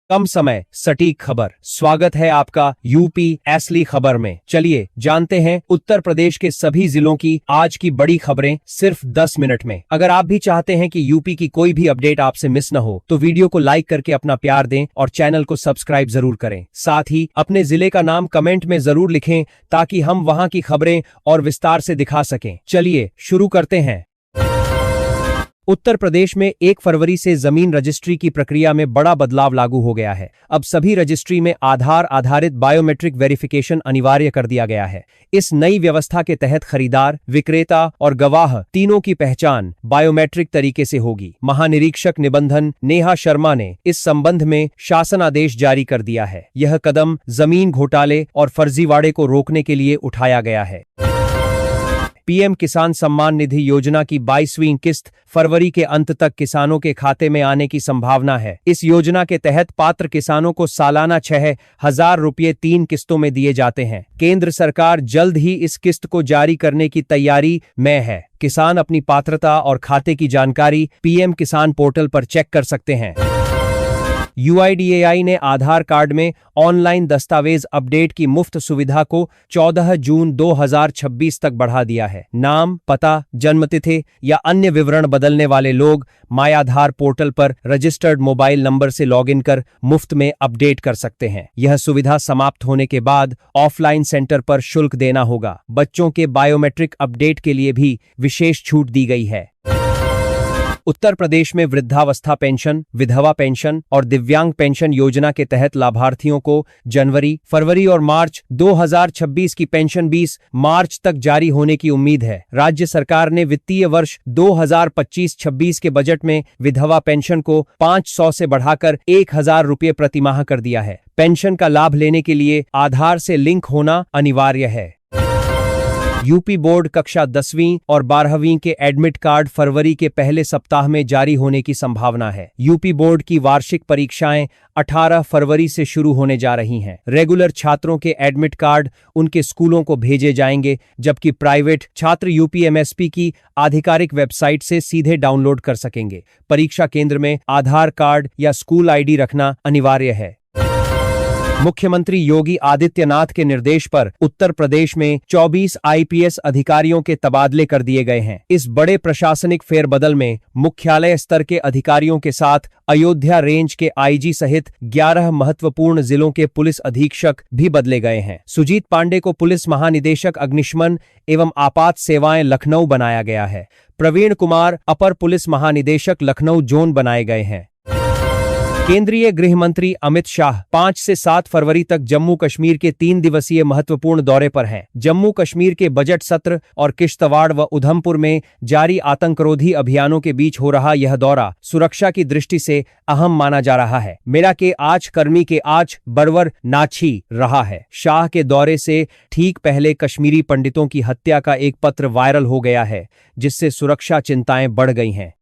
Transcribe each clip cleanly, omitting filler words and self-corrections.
कम समय सटीक खबर। स्वागत है आपका यूपी असली खबर में। चलिए जानते हैं उत्तर प्रदेश के सभी जिलों की आज की बड़ी खबरें सिर्फ 10 मिनट में। अगर आप भी चाहते हैं कि यूपी की कोई भी अपडेट आपसे मिस न हो तो वीडियो को लाइक करके अपना प्यार दें और चैनल को सब्सक्राइब जरूर करें। साथ ही अपने जिले का नाम कमेंट में जरूर लिखें ताकि हम वहां की खबरें और विस्तार से दिखा सकें। चलिए शुरू करते हैं। उत्तर प्रदेश में 1 फरवरी से जमीन रजिस्ट्री की प्रक्रिया में बड़ा बदलाव लागू हो गया है। अब सभी रजिस्ट्री में आधार आधारित बायोमेट्रिक वेरिफिकेशन अनिवार्य कर दिया गया है। इस नई व्यवस्था के तहत खरीदार, विक्रेता और गवाह तीनों की पहचान बायोमेट्रिक तरीके से होगी। महानिरीक्षक निबंधन नेहा शर्मा ने इस संबंध में शासनादेश जारी कर दिया है। यह कदम जमीन घोटाले और फर्जीवाड़े को रोकने के लिए उठाया गया है। पीएम किसान सम्मान निधि योजना की 22वीं किस्त फरवरी के अंत तक किसानों के खाते में आने की संभावना है। इस योजना के तहत पात्र किसानों को सालाना 6,000 रुपये 3 किस्तों में दिए जाते हैं। केंद्र सरकार जल्द ही इस किस्त को जारी करने की तैयारी में है। किसान अपनी पात्रता और खाते की जानकारी पीएम किसान पोर्टल पर चेक कर सकते हैं। यूआईडीएआई ने आधार कार्ड में ऑनलाइन दस्तावेज अपडेट की मुफ्त सुविधा को 14 जून 2026 तक बढ़ा दिया है। नाम, पता, जन्मतिथि या अन्य विवरण बदलने वाले लोग माय आधार पोर्टल पर रजिस्टर्ड मोबाइल नंबर से लॉगिन कर मुफ्त में अपडेट कर सकते हैं। यह सुविधा समाप्त होने के बाद ऑफलाइन सेंटर पर शुल्क देना होगा। बच्चों के बायोमेट्रिक अपडेट के लिए भी विशेष छूट दी गई है। उत्तर प्रदेश में वृद्धावस्था पेंशन, विधवा पेंशन और दिव्यांग पेंशन योजना के तहत लाभार्थियों को जनवरी, फरवरी और मार्च 2026 की पेंशन 20 मार्च तक जारी होने की उम्मीद है। राज्य सरकार ने वित्तीय वर्ष 2025-26 के बजट में विधवा पेंशन को 500 से बढ़ाकर 1,000 रुपये प्रतिमाह कर दिया है। पेंशन का लाभ लेने के लिए आधार से लिंक होना अनिवार्य है। यूपी बोर्ड कक्षा 10वीं और 12वीं के एडमिट कार्ड फरवरी के पहले सप्ताह में जारी होने की संभावना है। यूपी बोर्ड की वार्षिक परीक्षाएं 18 फरवरी से शुरू होने जा रही हैं। रेगुलर छात्रों के एडमिट कार्ड उनके स्कूलों को भेजे जाएंगे, जबकि प्राइवेट छात्र यूपीएमएसपी की आधिकारिक वेबसाइट से सीधे डाउनलोड कर सकेंगे। परीक्षा केंद्र में आधार कार्ड या स्कूल आईडी रखना अनिवार्य है। मुख्यमंत्री योगी आदित्यनाथ के निर्देश पर उत्तर प्रदेश में 24 आईपीएस अधिकारियों के तबादले कर दिए गए हैं। इस बड़े प्रशासनिक फेरबदल में मुख्यालय स्तर के अधिकारियों के साथ अयोध्या रेंज के आईजी सहित 11 महत्वपूर्ण जिलों के पुलिस अधीक्षक भी बदले गए हैं। सुजीत पांडे को पुलिस महानिदेशक अग्निशमन एवं आपात सेवाएं लखनऊ बनाया गया है। प्रवीण कुमार अपर पुलिस महानिदेशक लखनऊ जोन बनाए गए हैं। केंद्रीय गृह मंत्री अमित शाह 5 से 7 फरवरी तक जम्मू कश्मीर के 3 दिवसीय महत्वपूर्ण दौरे पर हैं। जम्मू कश्मीर के बजट सत्र और किश्तवाड़ व उधमपुर में जारी आतंकरोधी अभियानों के बीच हो रहा यह दौरा सुरक्षा की दृष्टि से अहम माना जा रहा है। मेरा के आच कर्मी के आच बरवर नाछी रहा है। शाह के दौरे से ठीक पहले कश्मीरी पंडितों की हत्या का एक पत्र वायरल हो गया है, जिससे सुरक्षा चिंताएं बढ़ गई हैं।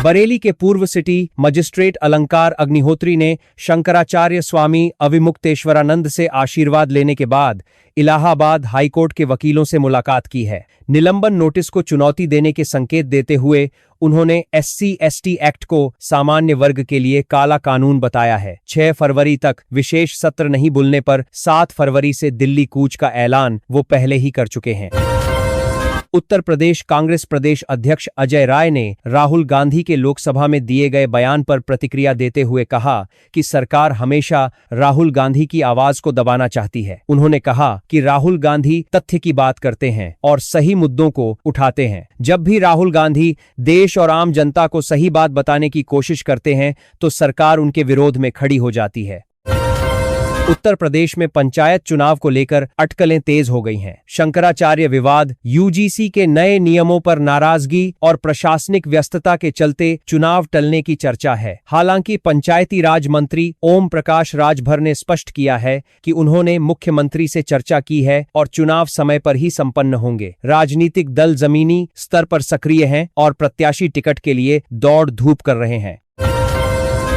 बरेली के पूर्व सिटी मजिस्ट्रेट अलंकार अग्निहोत्री ने शंकराचार्य स्वामी अविमुक्तेश्वरानंद से आशीर्वाद लेने के बाद इलाहाबाद हाईकोर्ट के वकीलों से मुलाकात की है। निलंबन नोटिस को चुनौती देने के संकेत देते हुए उन्होंने SC/ST एक्ट को सामान्य वर्ग के लिए काला कानून बताया है। 6 फरवरी तक विशेष सत्र नहीं बुलने पर 7 फरवरी से दिल्ली कूच का ऐलान वो पहले ही कर चुके हैं। उत्तर प्रदेश कांग्रेस प्रदेश अध्यक्ष अजय राय ने राहुल गांधी के लोकसभा में दिए गए बयान पर प्रतिक्रिया देते हुए कहा कि सरकार हमेशा राहुल गांधी की आवाज को दबाना चाहती है। उन्होंने कहा कि राहुल गांधी तथ्य की बात करते हैं और सही मुद्दों को उठाते हैं। जब भी राहुल गांधी देश और आम जनता को सही बात बताने की कोशिश करते हैं तो सरकार उनके विरोध में खड़ी हो जाती है। उत्तर प्रदेश में पंचायत चुनाव को लेकर अटकलें तेज हो गई हैं। शंकराचार्य विवाद, यूजीसी के नए नियमों पर नाराजगी और प्रशासनिक व्यस्तता के चलते चुनाव टलने की चर्चा है। हालांकि पंचायती राज मंत्री ओम प्रकाश राजभर ने स्पष्ट किया है कि उन्होंने मुख्यमंत्री से चर्चा की है और चुनाव समय पर ही संपन्न होंगे। राजनीतिक दल जमीनी स्तर पर सक्रिय हैं और प्रत्याशी टिकट के लिए दौड़ धूप कर रहे हैं।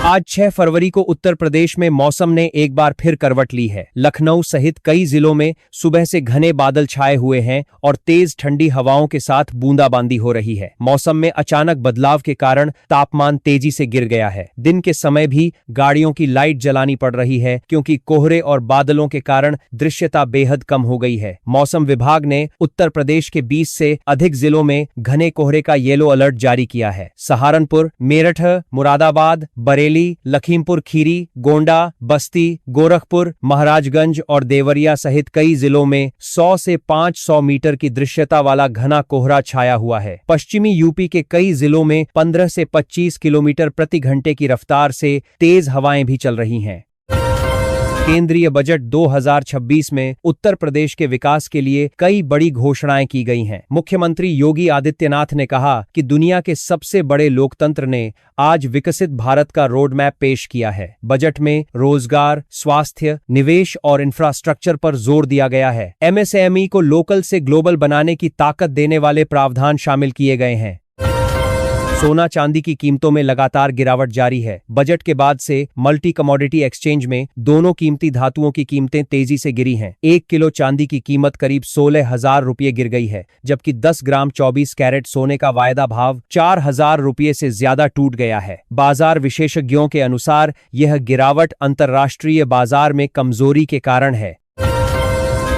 आज 6 फरवरी को उत्तर प्रदेश में मौसम ने एक बार फिर करवट ली है। लखनऊ सहित कई जिलों में सुबह से घने बादल छाए हुए हैं और तेज ठंडी हवाओं के साथ बूंदाबांदी हो रही है। मौसम में अचानक बदलाव के कारण तापमान तेजी से गिर गया है। दिन के समय भी गाड़ियों की लाइट जलानी पड़ रही है क्योंकि कोहरे और बादलों के कारण दृश्यता बेहद कम हो गई है। मौसम विभाग ने उत्तर प्रदेश के 20 से अधिक जिलों में घने कोहरे का येलो अलर्ट जारी किया है। सहारनपुर, मेरठ, मुरादाबाद, बरेली, लखीमपुर खीरी, गोंडा, बस्ती, गोरखपुर, महाराजगंज और देवरिया सहित कई जिलों में 100 से 500 मीटर की दृश्यता वाला घना कोहरा छाया हुआ है। पश्चिमी यूपी के कई जिलों में 15 से 25 किलोमीटर प्रति घंटे की रफ्तार से तेज हवाएं भी चल रही हैं। केंद्रीय बजट 2026 में उत्तर प्रदेश के विकास के लिए कई बड़ी घोषणाएं की गई हैं। मुख्यमंत्री योगी आदित्यनाथ ने कहा कि दुनिया के सबसे बड़े लोकतंत्र ने आज विकसित भारत का रोड मैप पेश किया है। बजट में रोजगार, स्वास्थ्य, निवेश और इंफ्रास्ट्रक्चर पर जोर दिया गया है। एमएसएमई को लोकल से ग्लोबल बनाने की ताकत देने वाले प्रावधान शामिल किए गए हैं। सोना चांदी की कीमतों में लगातार गिरावट जारी है। बजट के बाद से मल्टी कमोडिटी एक्सचेंज में दोनों कीमती धातुओं की कीमतें तेजी से गिरी हैं। 1 किलो चांदी की कीमत करीब 16,000 रुपये गिर गई है, जबकि 10 ग्राम 24 कैरेट सोने का वायदा भाव 4,000 रुपये से ज्यादा टूट गया है। बाजार विशेषज्ञों के अनुसार यह गिरावट अंतर्राष्ट्रीय बाजार में कमजोरी के कारण है।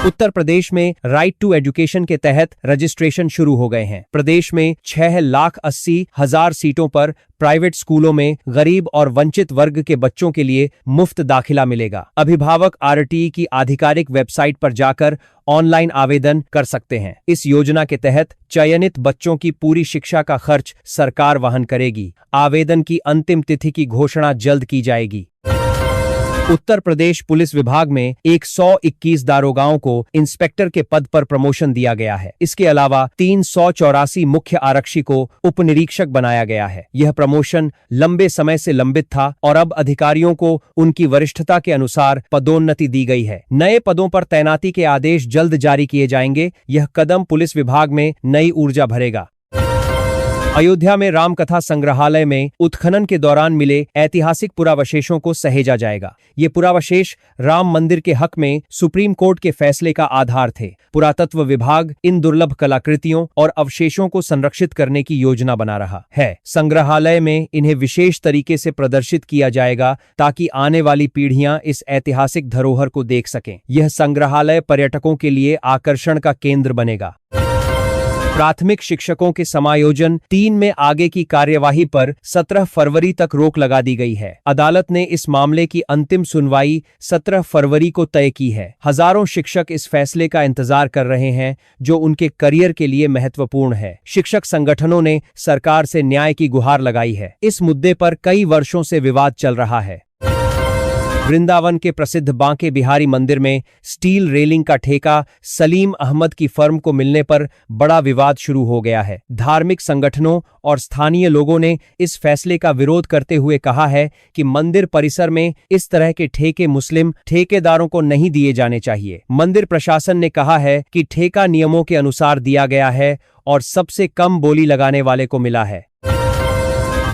उत्तर प्रदेश में राइट टू एजुकेशन के तहत रजिस्ट्रेशन शुरू हो गए हैं। प्रदेश में 6,80,000 सीटों पर प्राइवेट स्कूलों में गरीब और वंचित वर्ग के बच्चों के लिए मुफ्त दाखिला मिलेगा। अभिभावक आरटीई की आधिकारिक वेबसाइट पर जाकर ऑनलाइन आवेदन कर सकते हैं। इस योजना के तहत चयनित बच्चों की पूरी शिक्षा का खर्च सरकार वहन करेगी। आवेदन की अंतिम तिथि की घोषणा जल्द की जाएगी। उत्तर प्रदेश पुलिस विभाग में 121 दारोगाओं को इंस्पेक्टर के पद पर प्रमोशन दिया गया है। इसके अलावा 384 मुख्य आरक्षी को उप निरीक्षक बनाया गया है। यह प्रमोशन लंबे समय से लंबित था और अब अधिकारियों को उनकी वरिष्ठता के अनुसार पदोन्नति दी गई है। नए पदों पर तैनाती के आदेश जल्द जारी किए जाएंगे। यह कदम पुलिस विभाग में नई ऊर्जा भरेगा। अयोध्या में रामकथा संग्रहालय में उत्खनन के दौरान मिले ऐतिहासिक पुरावशेषों को सहेजा जाएगा। ये पुरावशेष राम मंदिर के हक में सुप्रीम कोर्ट के फैसले का आधार थे। पुरातत्व विभाग इन दुर्लभ कलाकृतियों और अवशेषों को संरक्षित करने की योजना बना रहा है। संग्रहालय में इन्हें विशेष तरीके से प्रदर्शित किया जाएगा ताकि आने वाली पीढ़ियां इस ऐतिहासिक धरोहर को देख सकें। यह संग्रहालय पर्यटकों के लिए आकर्षण का केंद्र बनेगा। प्राथमिक शिक्षकों के समायोजन 3 में आगे की कार्यवाही पर 17 फरवरी तक रोक लगा दी गई है। अदालत ने इस मामले की अंतिम सुनवाई 17 फरवरी को तय की है। हजारों शिक्षक इस फैसले का इंतजार कर रहे हैं जो उनके करियर के लिए महत्वपूर्ण है। शिक्षक संगठनों ने सरकार से न्याय की गुहार लगाई है। इस मुद्दे पर कई वर्षों से विवाद चल रहा है। वृंदावन के प्रसिद्ध बांके बिहारी मंदिर में स्टील रेलिंग का ठेका सलीम अहमद की फर्म को मिलने पर बड़ा विवाद शुरू हो गया है। धार्मिक संगठनों और स्थानीय लोगों ने इस फैसले का विरोध करते हुए कहा है कि मंदिर परिसर में इस तरह के ठेके मुस्लिम ठेकेदारों को नहीं दिए जाने चाहिए। मंदिर प्रशासन ने कहा है कि ठेका नियमों के अनुसार दिया गया है और सबसे कम बोली लगाने वाले को मिला है।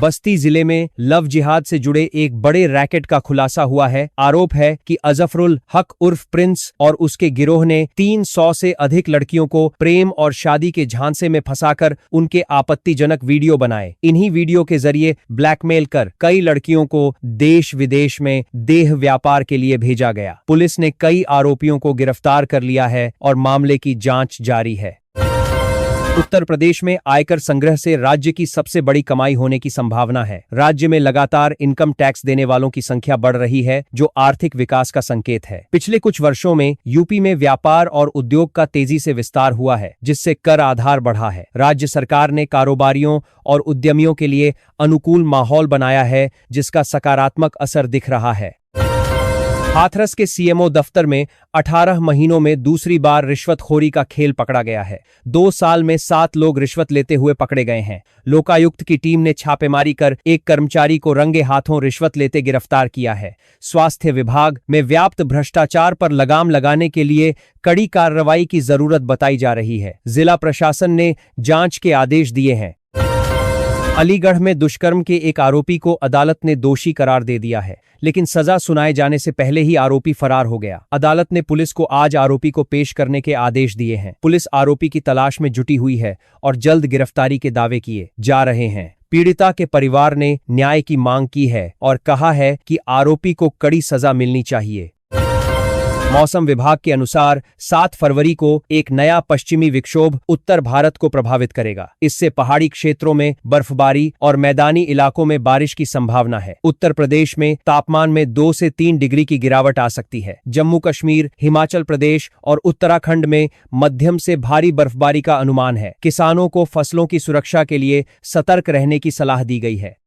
बस्ती जिले में लव जिहाद से जुड़े एक बड़े रैकेट का खुलासा हुआ है। आरोप है कि अजफरुल हक उर्फ प्रिंस और उसके गिरोह ने 300 से अधिक लड़कियों को प्रेम और शादी के झांसे में फंसाकर उनके आपत्तिजनक वीडियो बनाए। इन्हीं वीडियो के जरिए ब्लैकमेल कर कई लड़कियों को देश विदेश में देह व्यापार के लिए भेजा गया। पुलिस ने कई आरोपियों को गिरफ्तार कर लिया है और मामले की जांच जारी है। उत्तर प्रदेश में आयकर संग्रह से राज्य की सबसे बड़ी कमाई होने की संभावना है। राज्य में लगातार इनकम टैक्स देने वालों की संख्या बढ़ रही है, जो आर्थिक विकास का संकेत है। पिछले कुछ वर्षों में यूपी में व्यापार और उद्योग का तेजी से विस्तार हुआ है, जिससे कर आधार बढ़ा है। राज्य सरकार ने कारोबारियों और उद्यमियों के लिए अनुकूल माहौल बनाया है, जिसका सकारात्मक असर दिख रहा है। हाथरस के सीएमओ दफ्तर में 18 महीनों में दूसरी बार रिश्वतखोरी का खेल पकड़ा गया है। 2 साल में 7 लोग रिश्वत लेते हुए पकड़े गए हैं। लोकायुक्त की टीम ने छापेमारी कर एक कर्मचारी को रंगे हाथों रिश्वत लेते गिरफ्तार किया है। स्वास्थ्य विभाग में व्याप्त भ्रष्टाचार पर लगाम लगाने के लिए कड़ी कार्रवाई की जरूरत बताई जा रही है। जिला प्रशासन ने जांच के आदेश दिए हैं। अलीगढ़ में दुष्कर्म के एक आरोपी को अदालत ने दोषी करार दे दिया है, लेकिन सजा सुनाए जाने से पहले ही आरोपी फरार हो गया। अदालत ने पुलिस को आज आरोपी को पेश करने के आदेश दिए हैं। पुलिस आरोपी की तलाश में जुटी हुई है और जल्द गिरफ्तारी के दावे किए जा रहे हैं। पीड़िता के परिवार ने न्याय की मांग की है और कहा है कि आरोपी को कड़ी सजा मिलनी चाहिए। मौसम विभाग के अनुसार 7 फरवरी को एक नया पश्चिमी विक्षोभ उत्तर भारत को प्रभावित करेगा। इससे पहाड़ी क्षेत्रों में बर्फबारी और मैदानी इलाकों में बारिश की संभावना है। उत्तर प्रदेश में तापमान में 2 से 3 डिग्री की गिरावट आ सकती है। जम्मू कश्मीर, हिमाचल प्रदेश और उत्तराखंड में मध्यम से भारी बर्फबारी का अनुमान है। किसानों को फसलों की सुरक्षा के लिए सतर्क रहने की सलाह दी गई है।